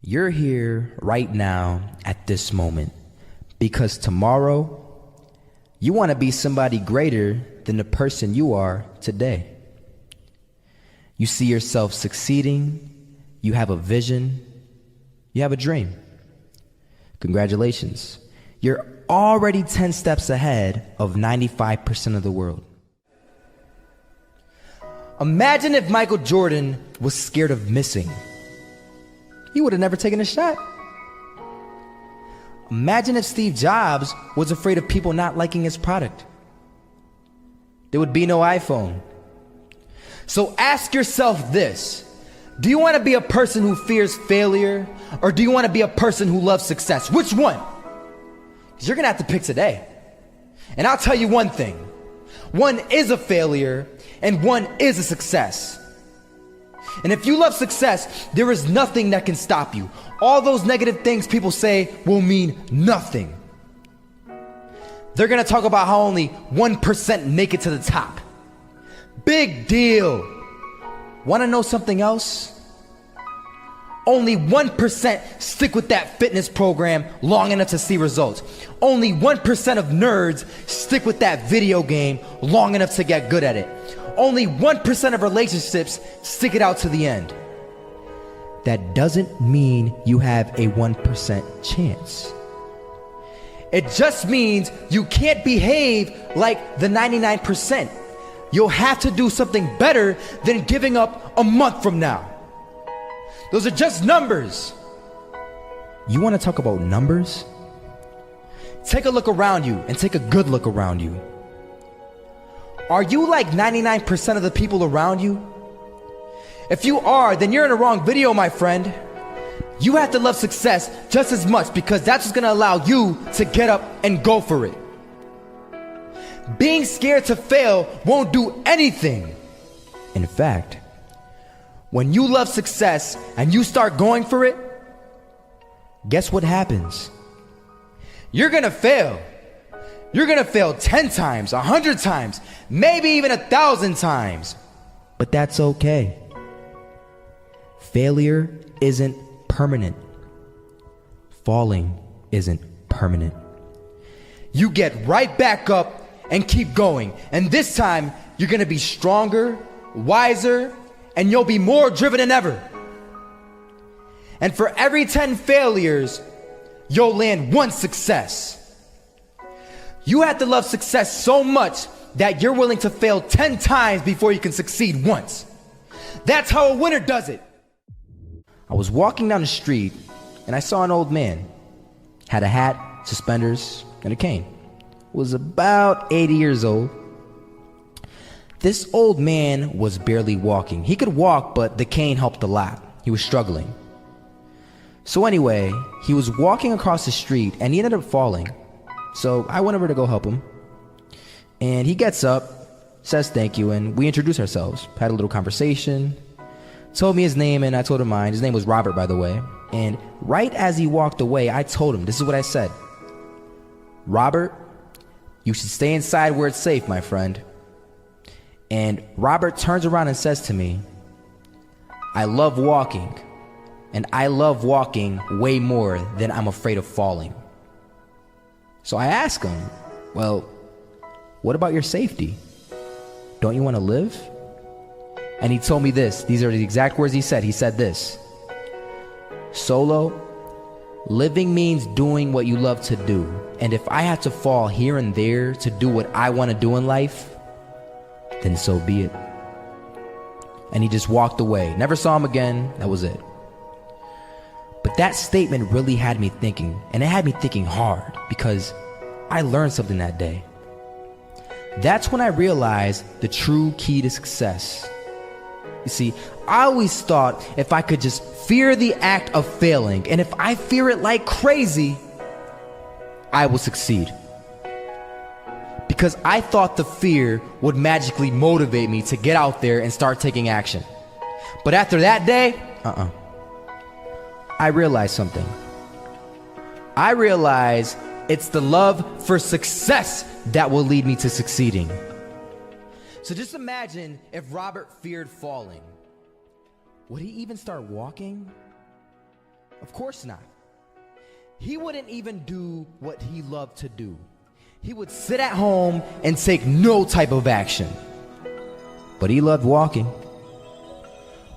You're here right now at this moment because tomorrow you want to be somebody greater than the person you are today. You see yourself succeeding, you have a vision, you have a dream. Congratulations. You're already 10 steps ahead of 95% of the world. Imagine if Michael Jordan was scared of missing. He would have never taken a shot. Imagine if Steve Jobs was afraid of people not liking his product. There would be no iPhone. So ask yourself this: do you want to be a person who fears failure, or do you want to be a person who loves success? Which one? Because you're going to have to pick today. And I'll tell you one thing: one is a failure and one is a success. And if you love success, there is nothing that can stop you. All those negative things people say will mean nothing. They're going to talk about how only 1% make it to the top. Big deal. Want to know something else? Only 1% stick with that fitness program long enough to see results. Only 1% of nerds stick with that video game long enough to get good at it. Only 1% of relationships stick it out to the end. That doesn't mean you have a 1% chance. It just means you can't behave like the 99%. You'll have to do something better than giving up a month from now. Those are just numbers. You want to talk about numbers? Take a look around you and take a good look around you. Are you like 99% of the people around you? If you are, then you're in the wrong video, my friend. You have to love success just as much because that's what's going to allow you to get up and go for it. Being scared to fail won't do anything. In fact, when you love success and you start going for it, guess what happens? You're going to fail. You're going to fail 10 times, 100 times, maybe even 1,000 times. But that's okay. Failure isn't permanent. Falling isn't permanent. You get right back up and keep going. And this time, you're going to be stronger, wiser, and you'll be more driven than ever. And for every 10 failures, you'll land one success. You have to love success so much that you're willing to fail 10 times before you can succeed once. That's how a winner does it. I was walking down the street and I saw an old man. Had a hat, suspenders, and a cane. Was about 80 years old. This old man was barely walking. He could walk, but the cane helped a lot. He was struggling. So anyway, he was walking across the street and he ended up falling. So I went over to go help him. And he gets up, says thank you, and we introduced ourselves. Had a little conversation. Told me his name and I told him mine. His name was Robert, by the way. And right as he walked away, I told him, this is what I said: Robert, you should stay inside where it's safe, my friend. And Robert turns around and says to me, I love walking, and I love walking way more than I'm afraid of falling. So I asked him, well, what about your safety? Don't you want to live? And he told me this. These are the exact words he said. He said this: Solo, living means doing what you love to do. And if I had to fall here and there to do what I want to do in life, then so be it. And he just walked away. Never saw him again. That was it. But that statement really had me thinking, and it had me thinking hard, because I learned something that day. That's when I realized the true key to success. You see, I always thought if I could just fear the act of failing, and if I fear it like crazy, I will succeed. Because I thought the fear would magically motivate me to get out there and start taking action. But after that day, I realized something. I realized it's the love for success that will lead me to succeeding. So just imagine if Robert feared falling. Would he even start walking? Of course not. He wouldn't even do what he loved to do. He would sit at home and take no type of action. But he loved walking.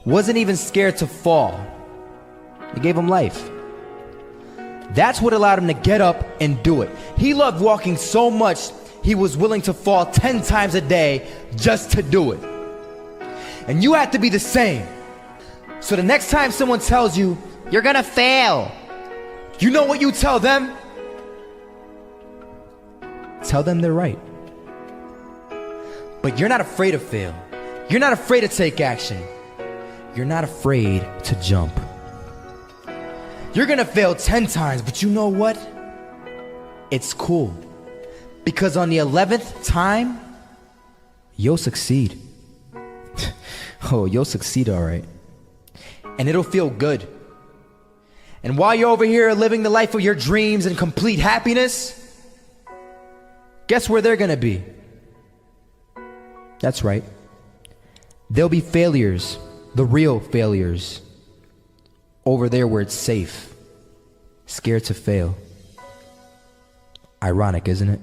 Wasn't even scared to fall. It gave him life. That's what allowed him to get up and do it. He loved walking so much, he was willing to fall 10 times a day just to do it. And you have to be the same. So the next time someone tells you, you're gonna fail, you know what you tell them? Tell them they're right. But you're not afraid to fail. You're not afraid to take action. You're not afraid to jump. You're gonna fail 10 times, but you know what? It's cool. Because on the 11th time, you'll succeed. Oh, you'll succeed all right. And it'll feel good. And while you're over here living the life of your dreams and complete happiness, guess where they're gonna be? That's right. They'll be failures, the real failures, over there where it's safe, scared to fail. Ironic, isn't it?